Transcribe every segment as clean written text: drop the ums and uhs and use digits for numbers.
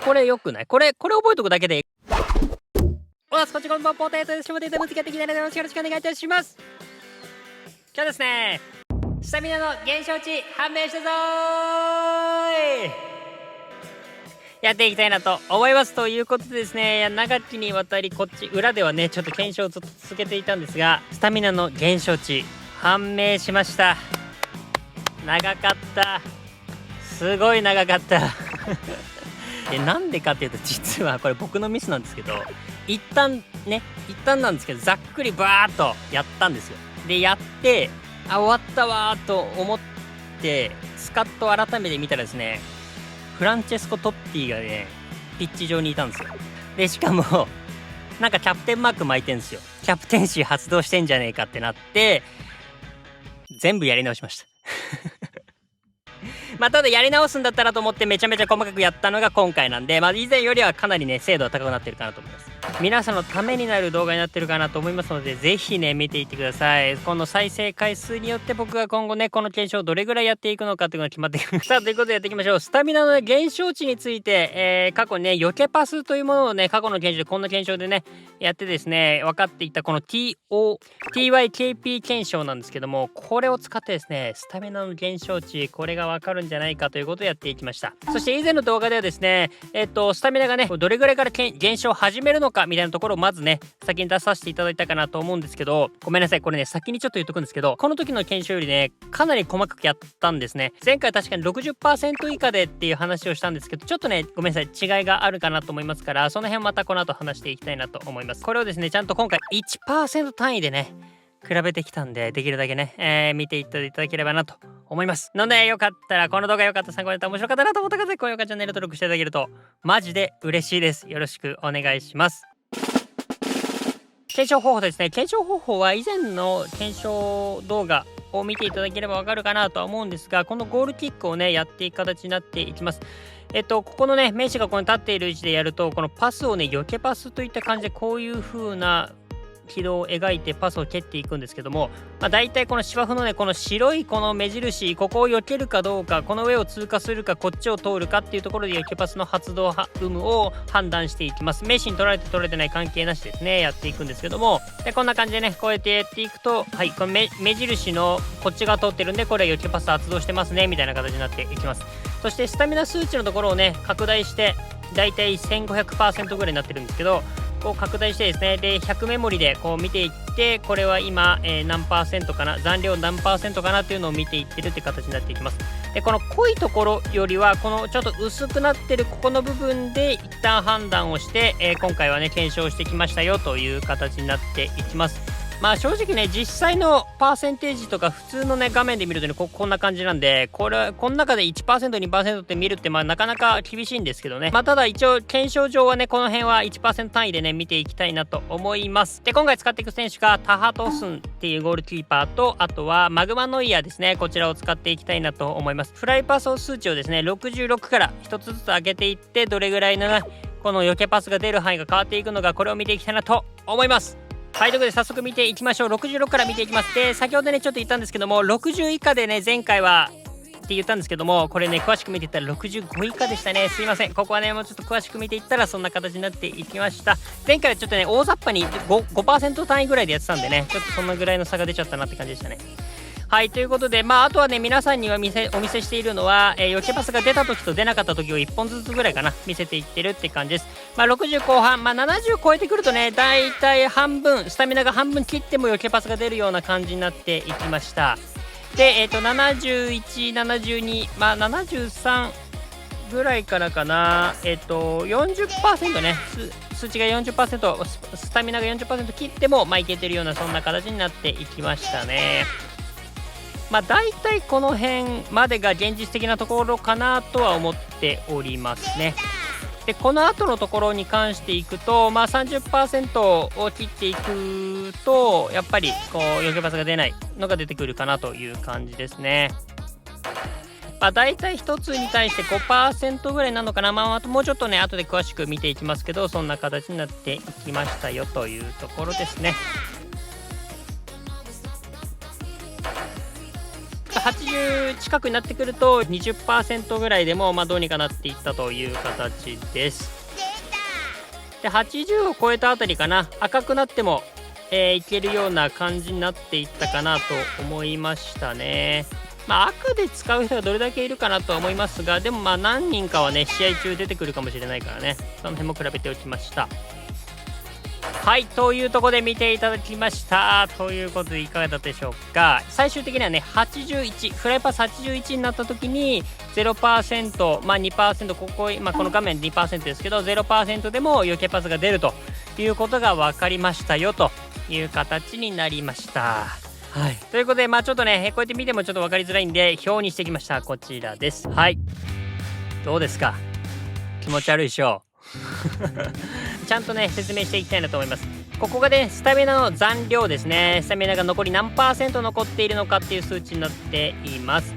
これよくない？これ覚えとくだけで。おはこっちこんばんポテトです。しもてむつけてきたのでよろしくお願いいたします。今日ですね、スタミナの減少値判明したぞーい。やっていきたいなと思います。ということでですね、長きにわたりこっち裏ではねちょっと検証をずっと続けていたんですが、スタミナの減少値判明しました。長かった、すごい長かったでなんでかっていうと、実はこれ僕のミスなんですけど、一旦なんですけどざっくりバーっとやったんですよ。でやって終わったわーと思ってスカッと改めて見たらですね、フランチェスコ・トッティがねピッチ上にいたんですよ。でしかもなんかキャプテンマーク巻いてんですよ。キャプテンシー発動してんじゃねえかってなって全部やり直しましたまあただやり直すんだったらと思ってめちゃめちゃ細かくやったのが今回なんで、まあ以前よりはかなりね精度は高くなってるかなと思います。皆さんのためになる動画になってるかなと思いますので、ぜひね見ていってください。この再生回数によって僕が今後ねこの検証をどれぐらいやっていくのかっていうのが決まっていくさあということでやっていきましょう。スタミナの減少値について、過去にねヨケパスというものをね過去の検証でこんな検証でねやってですね分かっていったこの TYKP 検証なんですけども、これを使ってですねスタミナの減少値これが分かるんじゃないかということをやっていきました。そして以前の動画ではですねスタミナがねどれぐらいから減少を始めるのかみたいなところをまずね先に出させていただいたかなと思うんですけど、ごめんなさいこれね先にちょっと言っとくんですけど、この時の検証よりねかなり細かくやったんですね。前回確かに 60% 以下でっていう話をしたんですけど、ちょっとねごめんなさい違いがあるかなと思いますから、その辺またこの後話していきたいなと思います。これをですねちゃんと今回 1% 単位でね比べてきたんで、できるだけね、見ていただければなと思いますので、よかったらこの動画よかった、参考になった面白かったなと思った方は高評価チャンネル登録していただけるとマジで嬉しいです。よろしくお願いします。検証方法ですね。検証方法は以前の検証動画を見ていただければわかるかなとは思うんですが、このゴールキックをねやっていく形になっていきます。ここのね名詞がここに立っている位置でやると、このパスをね避けパスといった感じでこういう風な軌道を描いてパスを蹴っていくんですけども、だいたいこの芝生のねこの白いこの目印、ここを避けるかどうか、この上を通過するかこっちを通るかっていうところで避けパスの発動有無を判断していきます。名刺に取られて取れてない関係なしですねやっていくんですけども、でこんな感じでねこうやってやっていくと、はいこの目印のこっちが通ってるんでこれ避けパス発動してますねみたいな形になっていきます。そしてスタミナ数値のところをね拡大してだいたい 1500% ぐらいになってるんですけど、こう拡大してですね、で100メモリでこう見ていって、これは今、何パーセントかな、残量何パーセントかなっていうのを見ていってるって形になっていきます。でこの濃いところよりはこのちょっと薄くなってるここの部分で一旦判断をして、今回はね検証してきましたよという形になっていきます。正直ね実際のパーセンテージとか普通のね画面で見るとねこんな感じなんで、この中で 1%2% って見るってなかなか厳しいんですけどね、ただ一応検証上はねこの辺は 1% 単位でね見ていきたいなと思います。で今回使っていく選手がタハトスンっていうゴールキーパーと、あとはマグマノイヤーですね、こちらを使っていきたいなと思います。フライパス数値をですね66から1つずつ上げていって、どれぐらいのねこの避けパスが出る範囲が変わっていくのか、これを見ていきたいなと思います。はい、ということで早速見ていきましょう。66から見ていきます。で先ほどねちょっと言ったんですけども、60以下でね前回はって言ったんですけども、これね詳しく見ていったら65以下でしたね。すいません、ここはねもうちょっと詳しく見ていったらそんな形になっていきました。前回はちょっとね大雑把に 5% 単位ぐらいでやってたんでね、ちょっとそんなぐらいの差が出ちゃったなって感じでしたね。はい、ということであとはね皆さんにはお見せしているのは、避けパスが出た時と出なかった時を1本ずつぐらいかな見せていってるって感じです。60後半、70超えてくるとねだいたい半分、スタミナが半分切っても避けパスが出るような感じになっていきました。で71、72、73ぐらいからかな、40% ね数値が 40%、 スタミナが 40% 切ってもいけてるようなそんな形になっていきましたね。だいたいこの辺までが現実的なところかなとは思っておりますね。でこの後のところに関していくと、30% を切っていくとやっぱりこう避けパスが出ないのが出てくるかなという感じですね。だいたい1つに対して 5% ぐらいなのかな。もうちょっとね後で詳しく見ていきますけど、そんな形になっていきましたよというところですね。80近くになってくると 20% ぐらいでもどうにかなっていったという形です。で80を超えたあたりかな、赤くなっても、いけるような感じになっていったかなと思いましたね。赤で使う人がどれだけいるかなとは思いますが、でも何人かはね試合中出てくるかもしれないからね、その辺も比べておきました。はい、というところで見ていただきました。ということでいかがだったでしょうか。最終的にはね81、フライパス81になった時に 0%、2%、この画面 2% ですけど 0% でも余計パスが出るということが分かりましたよという形になりました。はい、ということでちょっとねこうやって見てもちょっと分かりづらいんで表にしてきました。こちらです。はい、どうですか、気持ち悪いでしょうちゃんとね説明していきたいなと思います。ここがねスタミナの残量ですね。スタミナが残り何%残っているのかっていう数値になっています。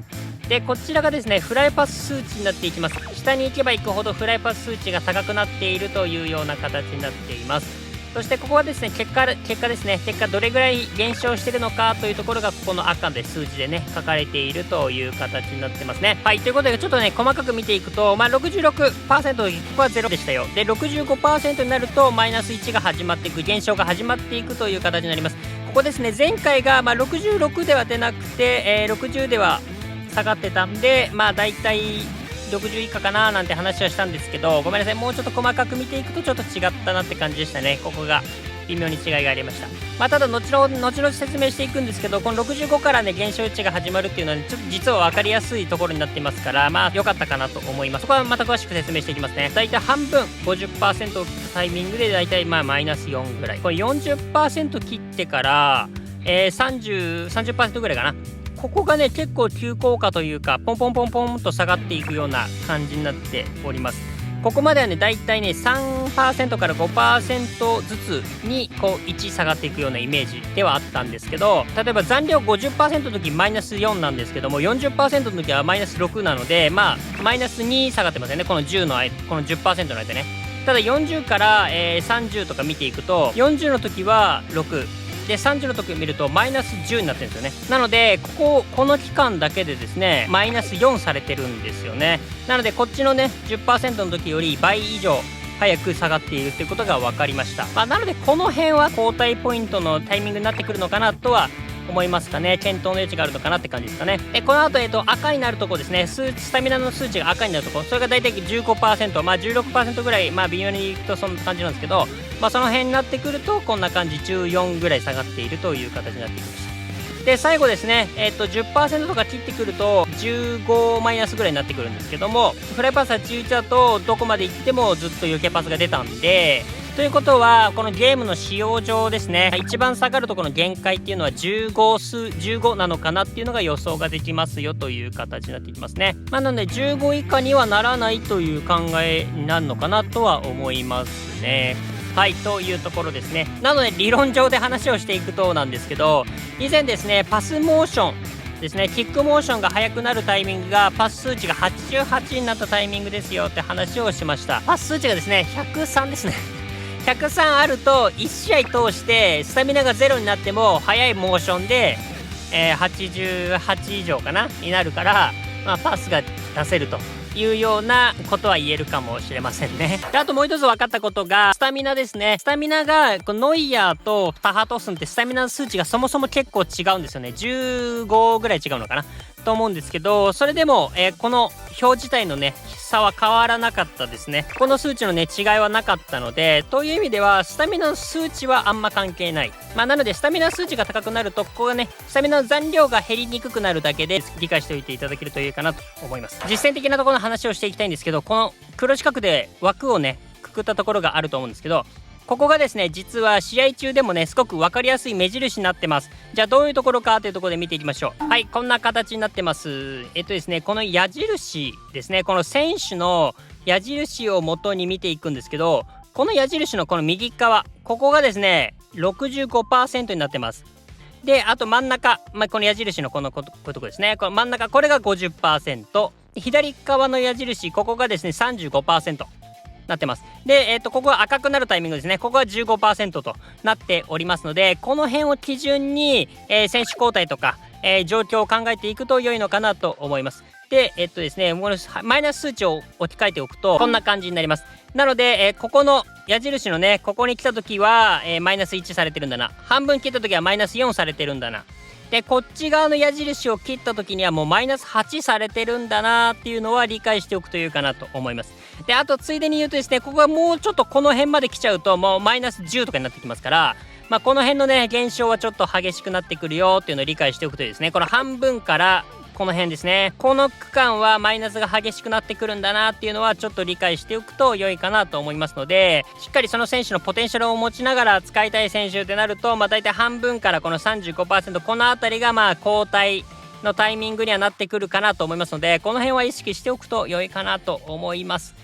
でこちらがですねフライパス数値になっていきます。下に行けば行くほどフライパス数値が高くなっているというような形になっています。そしてここはですね結果ですね。結果どれぐらい減少しているのかというところがここの赤で数字でね書かれているという形になってますね。はい、ということでちょっとね細かく見ていくと66% ここは0でしたよ。で 65% になるとマイナス1が始まっていく、減少が始まっていくという形になります。ここですね前回が66では出なくて、60では下がってたんでだいたい60以下かななんて話はしたんですけど、ごめんなさい、もうちょっと細かく見ていくとちょっと違ったなって感じでしたね。ここが微妙に違いがありました。ただ後々説明していくんですけど、この65からね減少値が始まるっていうのは、ちょっと実は分かりやすいところになっていますから良かったかなと思います。そこはまた詳しく説明していきますね。だいたい半分 50% を切ったタイミングでだいたいマイナス4ぐらい、これ 40% 切ってから、30% ぐらいかな。ここがね結構急降下というかポンポンポンポンと下がっていくような感じになっております。ここまではねだいたいね 3% から 5% ずつに1下がっていくようなイメージではあったんですけど、例えば残量 50% の時マイナス4なんですけども 40% の時はマイナス6なのでマイナス2下がってますよね、この10の間、この 10% の間ね。ただ40から、30とか見ていくと40の時は6で30の時見るとマイナス10になってるんですよね。なのでこの期間だけでですねマイナス4されてるんですよね。なのでこっちのね 10% の時より倍以上早く下がっているということが分かりました。なのでこの辺は交代ポイントのタイミングになってくるのかなとは思いますかね。検討の余地があるのかなって感じですかね。この後、赤になるとこですね、スタミナの数値が赤になるとこ、それが大体 15%、16% ぐらい微妙にいくとそんな感じなんですけど、その辺になってくるとこんな感じ14ぐらい下がっているという形になってきました。で最後ですね、10% とか切ってくると15マイナスぐらいになってくるんですけども、フライパス81だとどこまで行ってもずっと余計パスが出たんで、ということはこのゲームの使用上ですね、一番下がるところの限界っていうのは15なのかなっていうのが予想ができますよという形になっていきますね。なので15以下にはならないという考えになるのかなとは思いますね。はい、というところですね。なので理論上で話をしていくとなんですけど、以前ですねパスモーションですね、キックモーションが速くなるタイミングがパス数値が88になったタイミングですよって話をしました。パス数値がですね103ですね103あると1試合通してスタミナが0になっても速いモーションで、88以上かなになるから、パスが出せるというようなことは言えるかもしれませんね。であともう一つ分かったことがスタミナですね。スタミナがノイヤーとタハトスンってスタミナの数値がそもそも結構違うんですよね。15ぐらい違うのかなと思うんですけど、それでも、この表自体のね差は変わらなかったですね。この数値のね違いはなかったので、という意味ではスタミナの数値はあんま関係ない。なのでスタミナ数値が高くなるとここがねスタミナの残量が減りにくくなるだけで理解しておいていただけるといいかなと思います。実践的なところの話をしていきたいんですけど、この黒四角で枠をねくくったところがあると思うんですけど、ここがですね実は試合中でもねすごく分かりやすい目印になってます。じゃあどういうところかというところで見ていきましょう。はい、こんな形になってます。ですねこの矢印ですね、この選手の矢印を元に見ていくんですけど、この矢印のこの右側、ここがですね 65% になってます。であと真ん中、この矢印のこういうとこですね、この真ん中これが 50%、 左側の矢印ここがですね 35%なってます。で、ここが赤くなるタイミングですね。ここが 15% となっておりますので、この辺を基準に、選手交代とか、状況を考えていくと良いのかなと思います。でですね、このマイナス数値を置き換えておくとこんな感じになります。なので、ここの矢印のねここに来た時は、マイナス1されてるんだな、半分切った時はマイナス4されてるんだな、でこっち側の矢印を切った時にはもうマイナス8されてるんだなっていうのは理解しておくというかなと思います。であとついでに言うとですね、ここがもうちょっとこの辺まで来ちゃうともうマイナス10とかになってきますから、この辺のね現象はちょっと激しくなってくるよっていうのを理解しておくとですね、この半分からこの辺ですね、この区間はマイナスが激しくなってくるんだなっていうのはちょっと理解しておくと良いかなと思いますので、しっかりその選手のポテンシャルを持ちながら使いたい選手ってなると、大体半分からこの 35%、 この辺りが交代のタイミングにはなってくるかなと思いますので、この辺は意識しておくと良いかなと思います。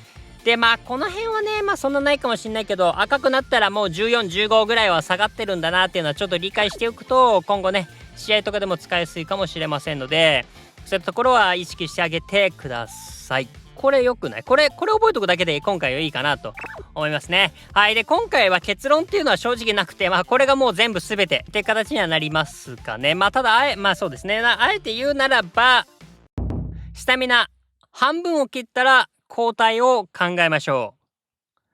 でこの辺はねそんなないかもしれないけど、赤くなったらもう14、15ぐらいは下がってるんだなっていうのはちょっと理解しておくと、今後ね試合とかでも使いやすいかもしれませんので、そういうところは意識してあげてください。これ良くない？これ覚えておくだけで今回はいいかなと思いますね。はい。で今回は結論っていうのは正直なくて、これがもう全部全てって形にはなりますかね。ただそうですね、あえて言うならばスタミナ半分を切ったら交代を考えましょ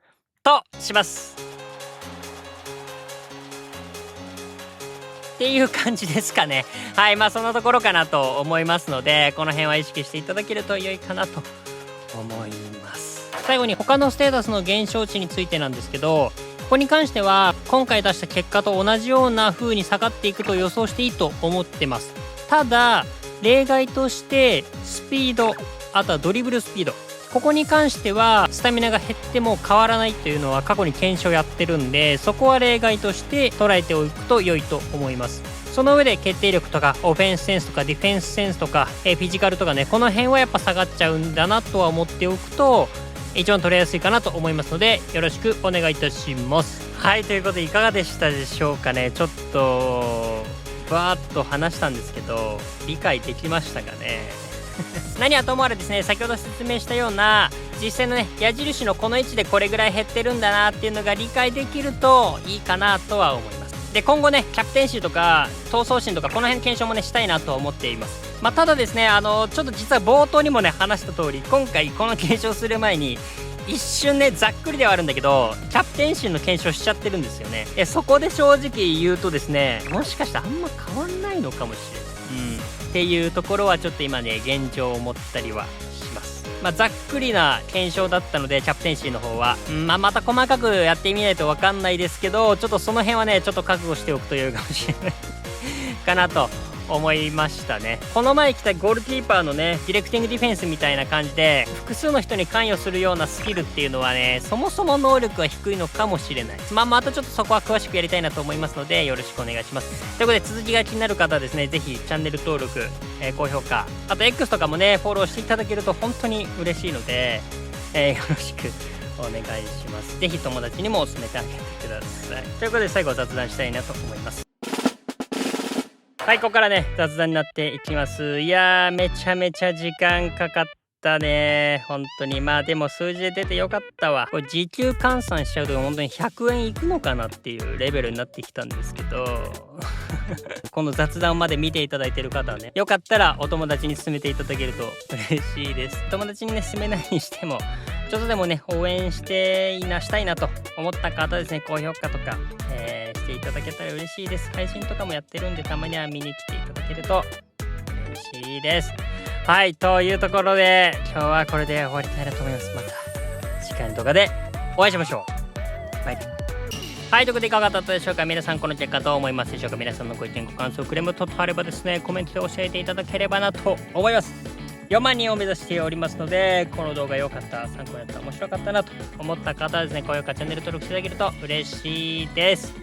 うとしますっていう感じですかね。はい。そのところかなと思いますので、この辺は意識していただけると良いかなと思います。最後に他のステータスの減少値についてなんですけど、ここに関しては今回出した結果と同じような風に下がっていくと予想していいと思ってます。ただ例外としてスピード、あとはドリブルスピード、ここに関してはスタミナが減っても変わらないというのは過去に検証やってるんで、そこは例外として捉えておくと良いと思います。その上で決定力とかオフェンスセンスとかディフェンスセンスとか、フィジカルとかね、この辺はやっぱ下がっちゃうんだなとは思っておくと一番取れやすいかなと思いますので、よろしくお願いいたします。はい。ということでいかがでしたでしょうかね。ちょっとバーッと話したんですけど理解できましたかね。何はともあれですね、先ほど説明したような実際のね矢印のこの位置でこれぐらい減ってるんだなっていうのが理解できるといいかなとは思います。で今後ねキャプテンシーとか闘争心とかこの辺検証もねしたいなと思っています。ただですねちょっと実は冒頭にもね話した通り、今回この検証する前に一瞬ねざっくりではあるんだけどキャプテンシーの検証しちゃってるんですよね。そこで正直言うとですね、もしかしたらあんま変わんないのかもしれない、っていうところはちょっと今ね現状思ったりはします。ざっくりな検証だったのでキャプテンシーの方は、また細かくやってみないと分かんないですけど、ちょっとその辺はねちょっと覚悟しておくというかもしれないかなと思いましたね。この前来たゴールキーパーのねディレクティングディフェンスみたいな感じで複数の人に関与するようなスキルっていうのはね、そもそも能力が低いのかもしれない。またちょっとそこは詳しくやりたいなと思いますのでよろしくお願いします。ということで続きが気になる方はですね、ぜひチャンネル登録、高評価、あと X とかもねフォローしていただけると本当に嬉しいので、よろしくお願いします。ぜひ友達にもお勧めてあげてください。ということで最後雑談したいなと思います。はい、ここからね雑談になっていきます。いやーめちゃめちゃ時間かかったね本当に。でも数字で出てよかったわ。これ時給換算しちゃうと本当に100円いくのかなっていうレベルになってきたんですけどこの雑談まで見ていただいてる方はね、よかったらお友達に勧めていただけると嬉しいです。友達にね勧めないにしてもちょっとでもね応援したいなと思った方ですね、高評価とか、していただけたら嬉しいです。配信とかもやってるんでたまには見に来ていただけると嬉しいです。はい。というところで今日はこれで終わりたいなと思います。また次回の動画でお会いしましょう。バイバイ。はい。ということでいかがだったでしょうか。皆さんこの結果どう思いますでしょうか。皆さんのご意見ご感想クレーム等々あればですねコメントで教えていただければなと思います。4万人を目指しておりますので、この動画良かった、参考になった、面白かったなと思った方はですね、高評価、チャンネル登録していただけると嬉しいです。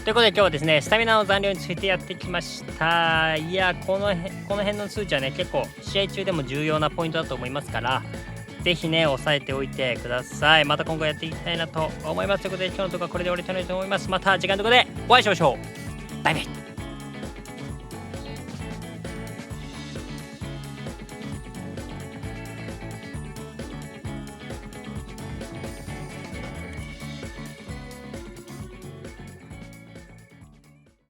ということで今日はですね、スタミナの残量についてやってきました。いや、この辺の数値はね、結構試合中でも重要なポイントだと思いますから、ぜひね、押さえておいてください。また今後やっていきたいなと思います。ということで今日の動画はこれで終わりたいと思います。また次回の動画でお会いしましょう。バイバイ。